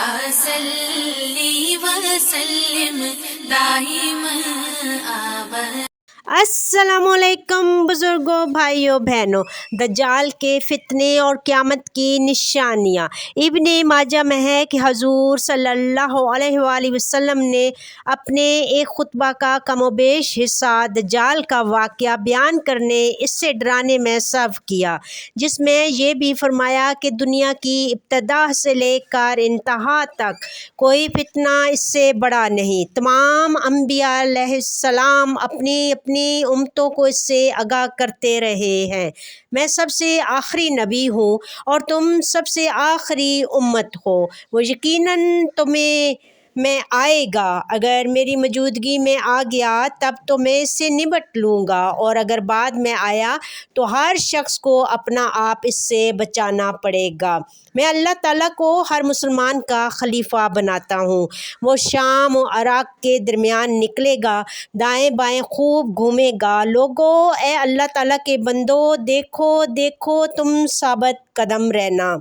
सल्ली व सल्लिम दाइमन अबद। अस्सलामुअलैकुम बुज़ुर्गों, भाइयों बहनों। दज्जाल के फितने और क़यामत की निशानियाँ। इब्ने माजा में है कि हजूर सल्लल्लाहु अलैहि वसल्लम ने अपने एक खुतबा का कमोबेश हिस्सा दज्जाल का वाक़या बयान करने, इससे डराने में सर्व किया, जिसमें ये भी फरमाया कि दुनिया की इब्तदा से लेकर इंतहा तक कोई फितना इससे बड़ा नहीं। तमाम अंबिया अलैहिस्सलाम अपनी अपनी उम्मतों को इससे आगाह करते रहे हैं। मैं सबसे आखिरी नबी हूँ और तुम सबसे आखिरी उम्मत हो। वो यकीनन तुम्हें मैं आएगा, अगर मेरी मौजूदगी में आ गया तब तो मैं इससे निपट लूँगा, और अगर बाद में आया तो हर शख्स को अपना आप इससे बचाना पड़ेगा। मैं अल्लाह ताला को हर मुसलमान का खलीफा बनाता हूँ। वो शाम और अराक के दरमियान निकलेगा, दाएं बाएं खूब घूमेगा। लोगों, ए अल्लाह ताला के बंदो, देखो देखो तुम साबित कदम रहना।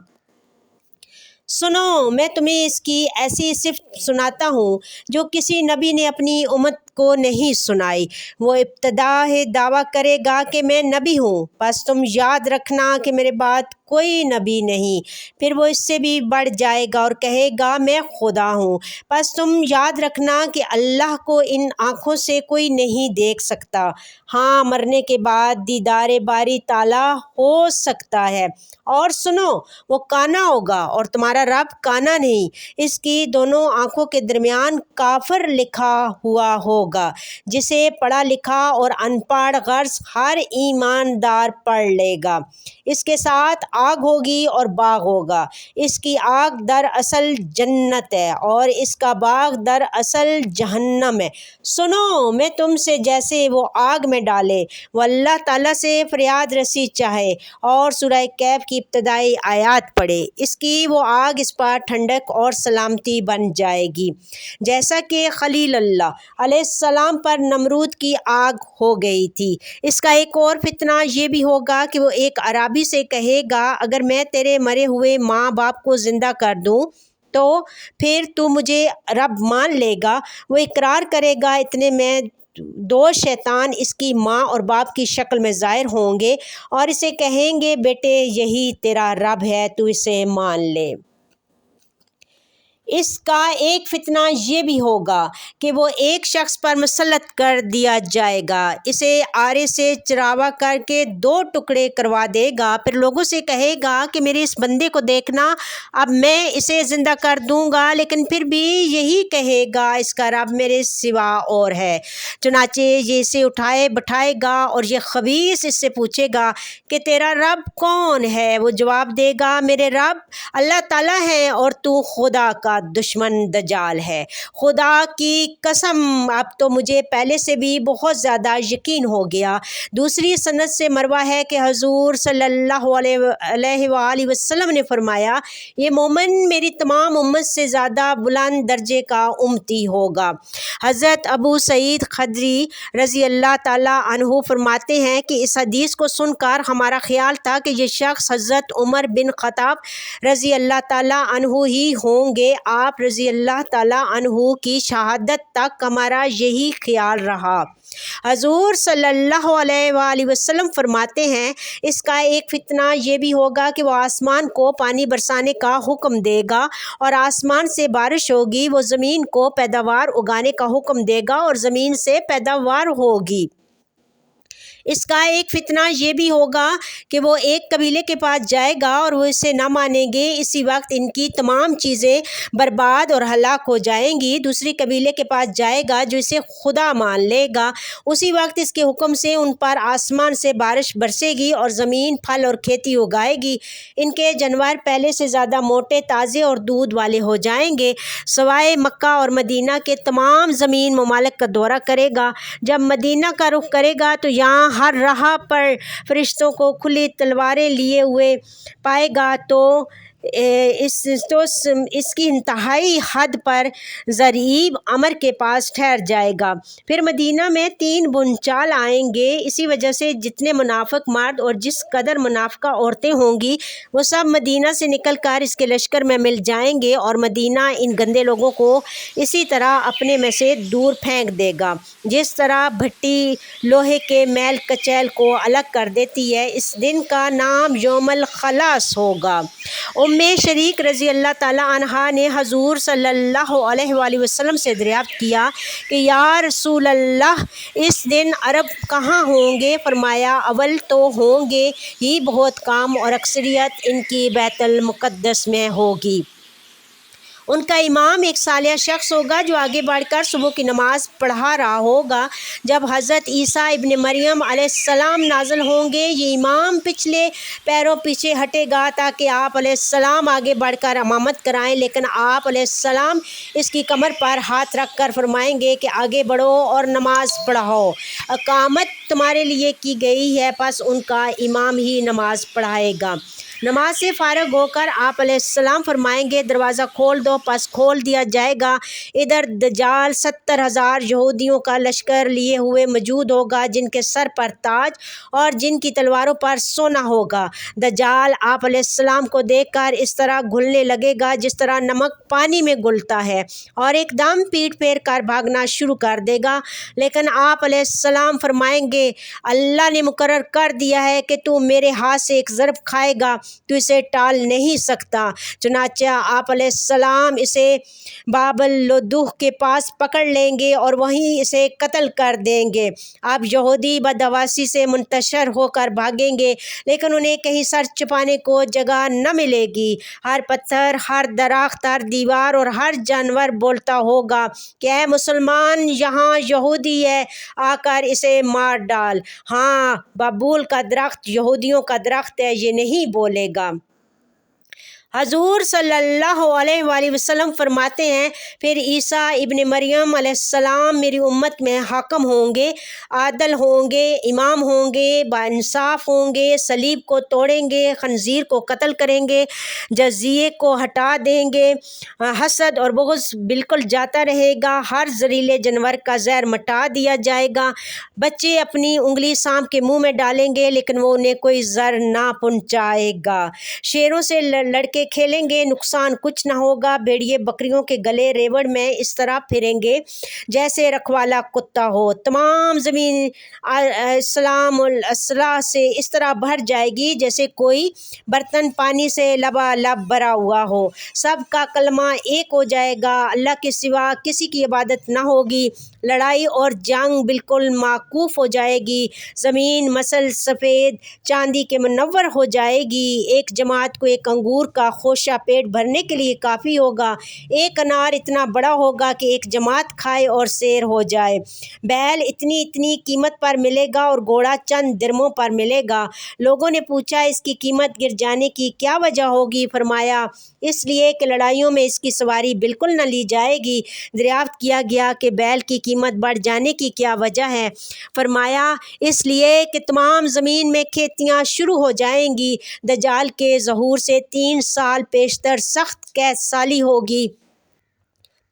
सुनो, मैं तुम्हें इसकी ऐसी सिफ़त सुनाता हूँ जो किसी नबी ने अपनी उम्मत को नहीं सुनाई। वो इब्तदा है दावा करेगा कि मैं नबी हूँ, बस तुम याद रखना कि मेरे बाद कोई नबी नहीं। फिर वो इससे भी बढ़ जाएगा और कहेगा मैं खुदा हूँ, बस तुम याद रखना कि अल्लाह को इन आँखों से कोई नहीं देख सकता। हाँ, मरने के बाद दीदारे बारी ताला हो सकता है। और सुनो, वो काना होगा और तुम्हारा रब काना नहीं, इसकी दोनों आँखों के दरमियान काफिर लिखा हुआ होगा, जिसे पढ़ा लिखा और अनपढ़ गर्ज हर ईमानदार पढ़ लेगा। इसके साथ आग होगी और बाग होगा। इसकी आग दरअसल जन्नत है और इसका बाग दरअसल जहन्नम है। सुनो, मैं तुमसे जैसे वो आग में डाले, वो अल्लाह ताला से फरियाद रसी चाहे और सूरह कैफ की इब्तदाई आयात पढ़े, इसकी वो आग इस पर ठंडक और सलामती बन जाएगी, जैसा कि खलील अल्लाह अलैहिस्सलाम पर नमरूद की आग हो गई थी। इसका एक और फितना ये भी होगा कि वो एक अराबी से कहेगा, अगर मैं तेरे मरे हुए माँ बाप को ज़िंदा कर दूँ तो फिर तू मुझे रब मान लेगा। वो इकरार करेगा। इतने में दो शैतान इसकी माँ और बाप की शक्ल में ज़ाहिर होंगे और इसे कहेंगे, बेटे यही तेरा रब है, तू इसे मान ले। इसका एक फितना ये भी होगा कि वो एक शख्स पर मुसल्लत कर दिया जाएगा, इसे आरे से चरावा करके दो टुकड़े करवा देगा। फिर लोगों से कहेगा कि मेरे इस बंदे को देखना, अब मैं इसे ज़िंदा कर दूंगा, लेकिन फिर भी यही कहेगा इसका रब मेरे सिवा और है। चुनाचे ये इसे उठाए बैठाएगा और ये खबीस इससे पूछेगा कि तेरा रब कौन है। वो जवाब देगा, मेरे रब अल्लाह ताला है और तू खुदा का दुश्मन दज्जाल है। खुदा की कसम, अब तो मुझे पहले से भी बहुत ज़्यादा यकीन हो गया। दूसरी सनद से मरवा है कि हजूर सल्लल्लाहु अलैहि वसल्लम ने फरमाया, ये मोमिन मेरी तमाम उम्मत से ज़्यादा बुलंद दर्जे का उम्मती होगा। हज़रत अबू सईद खदरी रज़ी अल्लाह ताला अन्हु फरमाते हैं कि इस हदीस को सुनकर हमारा ख्याल था कि ये शख्स हज़रत उमर बिन ख़त्ताब रज़ी अल्लाह ताला अन्हु ही होंगे। आप रज़ी अल्लाह ताला अन्हु की शहादत तक हमारा यही ख्याल रहा। हजूर सल्लल्लाहु अलैहि वसल्लम फरमाते हैं, इसका एक फितना ये भी होगा कि वो आसमान को पानी बरसाने का हुक्म देगा और आसमान से बारिश होगी। वो ज़मीन को पैदावार उगाने का हुक्म देगा और ज़मीन से पैदावार होगी। इसका एक फितना ये भी होगा कि वो एक कबीले के पास जाएगा और वो इसे ना मानेंगे। इसी वक्त इनकी तमाम चीज़ें बर्बाद और हलाक हो जाएंगी। दूसरी कबीले के पास जाएगा जो इसे खुदा मान लेगा। उसी वक्त इसके हुक्म से उन पर आसमान से बारिश बरसेगी और ज़मीन फल और खेती उगाएगी। इनके जानवर पहले से ज़्यादा मोटे, ताज़े और दूध वाले हो जाएंगे। सवाए मक्का और मदीना के तमाम ज़मीन ममालिक का दौरा करेगा। जब मदीना का रुख करेगा तो यहाँ हर राह पर फरिश्तों को खुली तलवारें लिए हुए पाएगा, तो اس کی انتہائی حد پر ضریب عمر کے پاس ٹھہر جائے گا۔ پھر مدینہ میں 3 بنچال آئیں گے، اسی وجہ سے جتنے منافق مرد اور جس قدر منافقہ عورتیں ہوں گی وہ سب مدینہ سے نکل کر اس کے لشکر میں مل جائیں گے، اور مدینہ ان گندے لوگوں کو اسی طرح اپنے میں سے دور پھینک دے گا جس طرح بھٹی لوہے کے میل کچیل کو الگ کر دیتی ہے۔ اس دن کا نام یوم الخلاص ہوگا۔ ام شریک رضی اللہ تعالی عنہا نے حضور صلی اللہ علیہ وآلہ وسلم سے دریافت کیا کہ یا رسول اللہ، اس دن عرب کہاں ہوں گے؟ فرمایا اول تو ہوں گے ہی بہت کام، اور اکثریت ان کی بیت المقدس میں ہوگی۔ ان کا امام ایک صالح شخص ہوگا جو آگے بڑھ کر صبح کی نماز پڑھا رہا ہوگا۔ جب حضرت عیسیٰ ابن مریم علیہ السلام نازل ہوں گے، یہ امام پچھلے پیروں پیچھے ہٹے گا تاکہ آپ علیہ السلام آگے بڑھ کر امامت کرائیں، لیکن آپ علیہ السلام اس کی کمر پر ہاتھ رکھ کر فرمائیں گے کہ آگے بڑھو اور نماز پڑھاؤ، اقامت تمہارے لیے کی گئی ہے، پس ان کا امام ہی نماز پڑھائے گا۔ نماز سے فارغ ہو کر آپ علیہ السلام فرمائیں گے دروازہ کھول دو، پس کھول دیا جائے گا۔ ادھر دجال 70,000 یہودیوں کا لشکر لیے ہوئے موجود ہوگا جن کے سر پر تاج اور جن کی تلواروں پر سونا ہوگا۔ دجال آپ علیہ السلام کو دیکھ کر اس طرح گھلنے لگے گا جس طرح نمک پانی میں گھلتا ہے، اور ایک دم پیٹ پھیر کر بھاگنا شروع کر دے گا، لیکن آپ علیہ السلام فرمائیں گے اللہ نے مقرر کر دیا ہے کہ تو میرے ہاتھ سے ایک ضرب کھائے گا، تو اسے ٹال نہیں سکتا۔ چنانچہ آپ علیہ السلام اسے باب اللدغ کے پاس پکڑ لیں گے اور وہیں اسے قتل کر دیں گے۔ اب یہودی بدحواسی سے منتشر ہو کر بھاگیں گے، لیکن انہیں کہیں سر چھپانے کو جگہ نہ ملے گی۔ ہر پتھر، ہر درخت، ہر دیوار اور ہر جانور بولتا ہوگا کہ اے مسلمان، یہاں یہودی ہے، آ کر اسے مار ڈال۔ ہاں، بابول کا درخت یہودیوں کا درخت ہے، یہ نہیں بولے گا۔ حضور صلی اللہ علیہ وآلہ وسلم فرماتے ہیں پھر عیسیٰ ابن مریم علیہ السلام میری امت میں حاکم ہوں گے، عادل ہوں گے، امام ہوں گے، باانصاف ہوں گے، صلیب کو توڑیں گے، خنزیر کو قتل کریں گے، جزیے کو ہٹا دیں گے، حسد اور بغض بالکل جاتا رہے گا، ہر زہریلے جانور کا زہر مٹا دیا جائے گا، بچے اپنی انگلی سانپ کے منہ میں ڈالیں گے لیکن وہ انہیں کوئی ضرر نہ پہنچائے گا، شیروں سے لڑکے کھیلیں گے، نقصان کچھ نہ ہوگا، بھیڑیے بکریوں کے گلے ریوڑ میں اس طرح پھریں گے جیسے رکھوالا کتا ہو، تمام زمین اسلام الاصلاح سے اس طرح بھر جائے گی جیسے کوئی برتن پانی سے لبالب بھرا ہوا ہو، سب کا کلمہ ایک ہو جائے گا، اللہ کے سوا کسی کی عبادت نہ ہوگی، لڑائی اور جنگ بالکل موقوف ہو جائے گی، زمین مثل سفید چاندی کے منور ہو جائے گی، ایک جماعت کو ایک انگور کا خوشہ پیٹ بھرنے کے لیے کافی ہوگا، ایک انار اتنا بڑا ہوگا کہ ایک جماعت کھائے اور سیر ہو جائے، بیل اتنی قیمت پر ملے گا اور گھوڑا چند درموں پر ملے گا۔ لوگوں نے پوچھا اس کی قیمت گر جانے کی کیا وجہ ہوگی؟ فرمایا اس لیے کہ لڑائیوں میں اس کی سواری بالکل نہ لی جائے گی۔ دریافت کیا گیا کہ بیل کی قیمت بڑھ جانے کی کیا وجہ ہے؟ فرمایا اس لیے کہ تمام زمین میں کھیتیاں شروع ہو جائیں گی، دجال کے ظہور سے 3 سال پیشتر سخت قحط سالی ہوگی،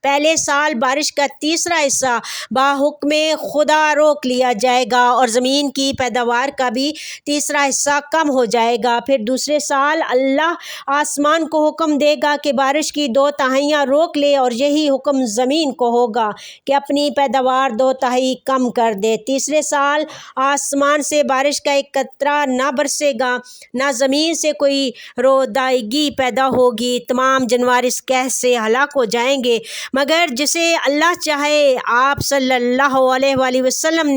پہلے سال بارش کا تیسرا حصہ بحکم خدا روک لیا جائے گا اور زمین کی پیداوار کا بھی تیسرا حصہ کم ہو جائے گا، پھر دوسرے سال اللہ آسمان کو حکم دے گا کہ بارش کی 2/3 روک لے اور یہی حکم زمین کو ہوگا کہ اپنی پیداوار 2/3 کم کر دے، تیسرے سال آسمان سے بارش کا ایک قطرہ نہ برسے گا، نہ زمین سے کوئی رودائگی پیدا ہوگی، تمام جانور اس قحط سے ہلاک ہو جائیں گے مگر جسے اللہ چاہے۔ آپ صلی اللہ علیہ وآلہ وسلم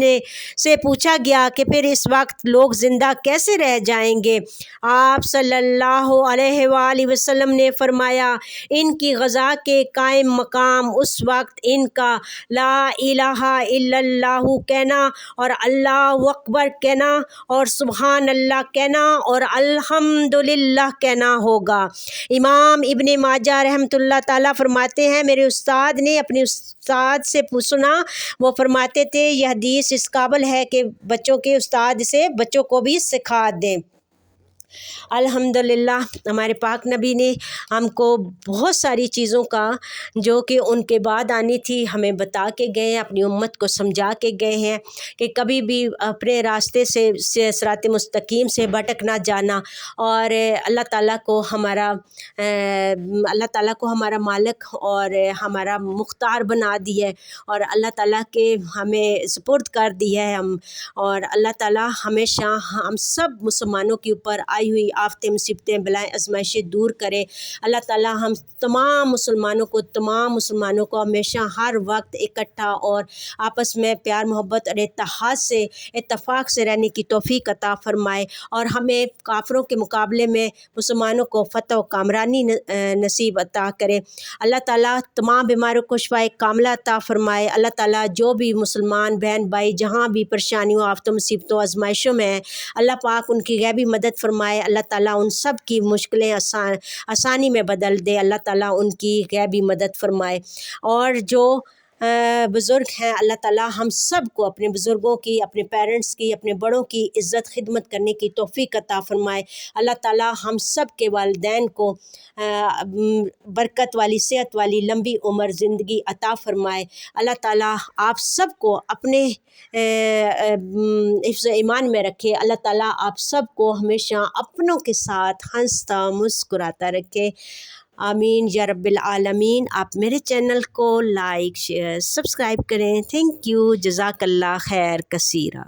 سے پوچھا گیا کہ پھر اس وقت لوگ زندہ کیسے رہ جائیں گے؟ آپ صلی اللہ علیہ وآلہ وسلم نے فرمایا ان کی غذا کے قائم مقام اس وقت ان کا لا الہ الا اللہ کہنا اور اللہ اکبر کہنا اور سبحان اللہ کہنا اور الحمدللہ کہنا ہوگا۔ امام ابن ماجہ رحمۃ اللہ تعالیٰ فرماتے ہیں میرے استاد نے اپنے استاد سے سنا، وہ فرماتے تھے یہ حدیث اس قابل ہے کہ بچوں کے استاد سے بچوں کو بھی سکھا دیں۔ अल्हम्दुलिल्लाह हमारे पाक नबी ने हमको बहुत सारी चीज़ों का जो कि उनके बाद आनी थी हमें बता के गए हैं, अपनी उम्मत को समझा के गए हैं कि कभी भी अपने रास्ते से सिरात मुस्तकीम से भटक ना जाना। और अल्लाह ताला को हमारा मालिक और हमारा मुख्तार बना दिया है और अल्लाह ताला के हमें सुपुर्द कर दिया है हम। और अल्लाह ताला हमेशा हम सब मुसलमानों के ऊपर आई हुई आफतें, मुसीबतें, बलाएं, आजमाइशें दूर करे। अल्लाह ताला हम तमाम मुसलमानों को हमेशा हर वक्त इकट्ठा और आपस में प्यार मोहब्बत और इत्तेहाद से इत्तफाक से रहने की तौफीक अता फ़रमाए और हमें काफ़िरों के मुकाबले में मुसलमानों को फ़तह व कामरानी नसीब अता करे। अल्लाह ताला तमाम बीमारों को शिफ़ाए कामिला अता फ़रमाए। अल्लाह ताला जो भी मुसलमान बहन भाई जहाँ भी परेशानियों, आफ़तों, मुसीबतों, आजमाइशों में हैं, अल्लाह पाक उनकी गैबी मदद फ़रमाए। अल्लाह ताला उन सब की मुश्किलें आसानी में बदल दे। अल्लाह ताला उनकी गैबी मदद फ़रमाए। और जो बुज़ुर्ग हैं, अल्लाह ताला हम सब को अपने बुज़ुर्गों की, अपने पेरेंट्स की, अपने बड़ों की इज़्ज़त खिदमत करने की तौफ़ीक अता फ़रमाए। अल्लाह ताला हम सब के वालिदैन को बरकत वाली, सेहत वाली, लंबी उम्र ज़िंदगी अता फ़रमाए। अल्लाह ताला आप सब को अपने हिफ्ज़ ईमान में रखे। अल्लाह ताला आप सब को हमेशा अपनों के साथ हंसता मुस्कुराता रखे। आमीन या रब्बिल आलमीन। आप मेरे चैनल को लाइक, शेयर, सब्सक्राइब करें। Thank you. जज़ाकल्लाह खैर कसीरा।